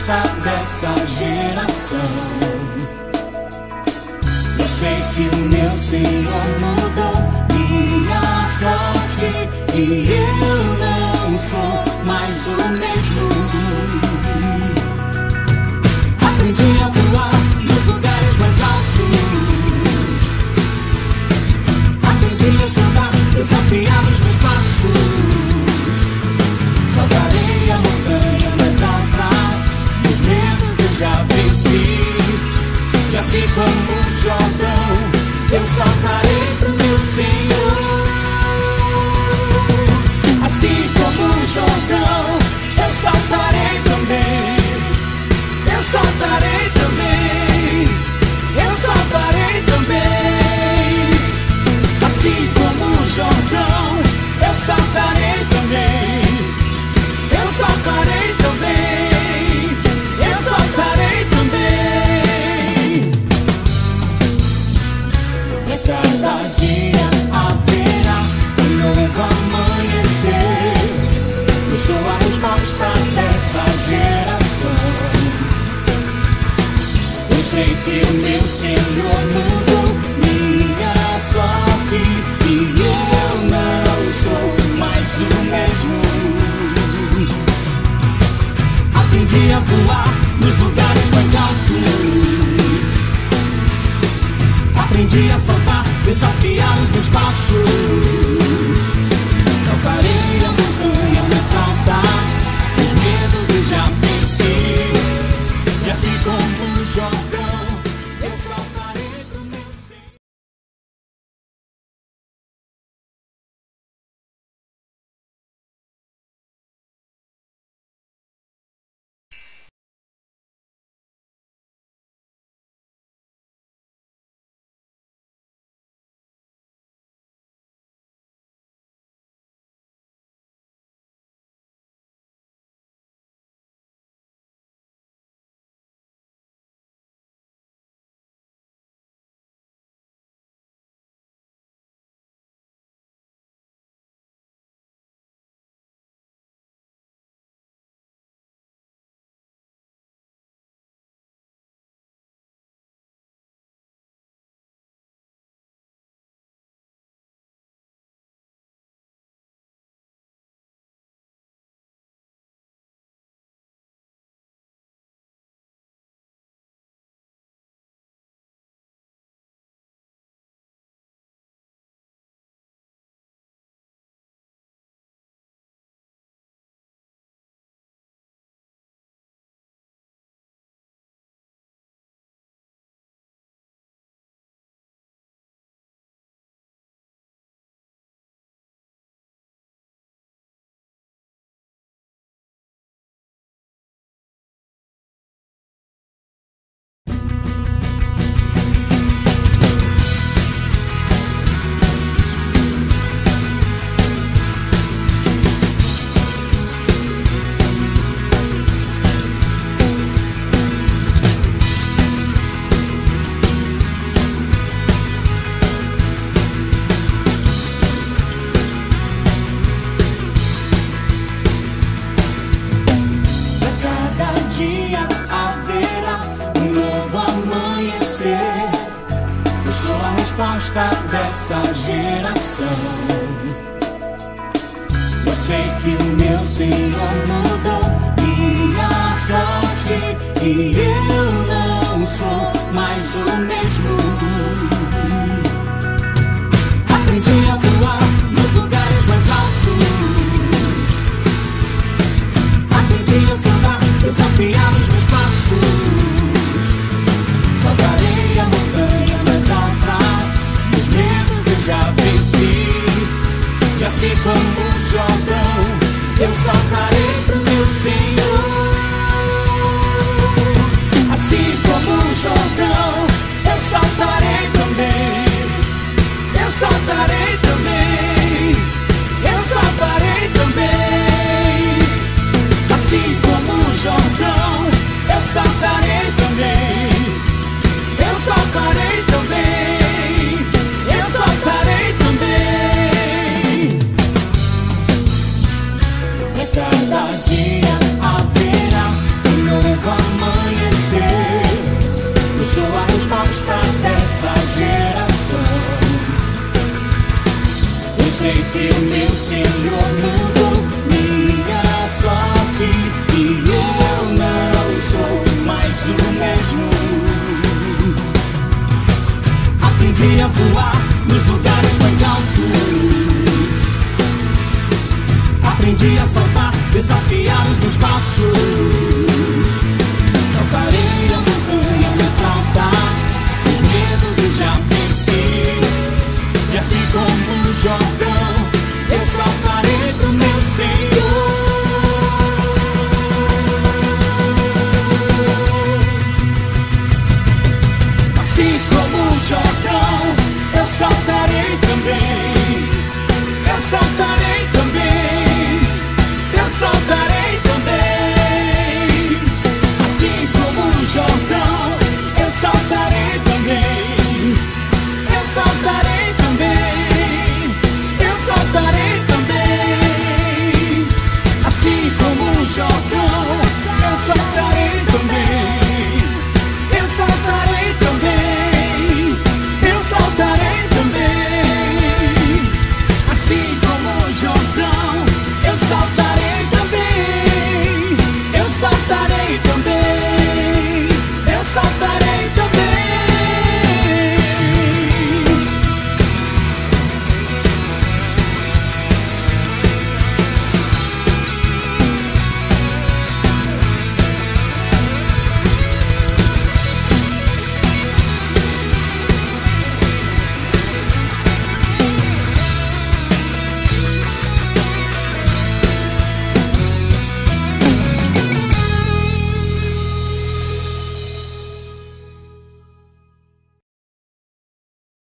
resposta dessa geração. Eu sei que o meu Senhor mudou minha sorte e eu não sou mais o mesmo. Aprendi a voar nos lugares mais altos. Aprendi a saltar, desafiar os meus passos. Saltarei a montanha mais alta, meus medos eu já venci. E assim como o Jordão, eu saltarei pro meu Senhor. Assim como o Jordão, eu saltarei também. Eu saltarei também. Eu saltarei também. Assim como o Jordão, eu saltarei também. Eu saltarei também. Eu saltarei também. E cada dia haverá um novo amanhecer. Eu sou a resposta dessa geração. Eu sei que o meu Senhor mudou minha sorte e eu não sou mais o mesmo. Aprendi a voar nos lugares mais altos. Aprendi a saltar, desafiar os meus passos. Saltarei a montanha mais alta, os medos eu já venci. E assim como o Jordão, eu saltarei pro meu Senhor. Resposta dessa geração. Eu sei que o meu Senhor mudou minha sorte e eu não sou mais o mesmo. Aprendi a voar nos lugares mais altos. Aprendi a saltar, desafiar os meus passos. Saltarei a montanha mais alta, os medos eu já venci. E assim como o Jordão, eu saltarei pro meu Senhor. Assim como o Jordão, eu saltarei também. Eu saltarei também. Eu saltarei também. Assim como o Jordão, eu saltarei também. Eu saltarei também. Eu saltarei também. sei que o meu Senhor mudou minha sorte e eu não sou mais o mesmo. Aprendi a voar nos lugares mais altos, aprendi a saltar, desafiar os meus passos.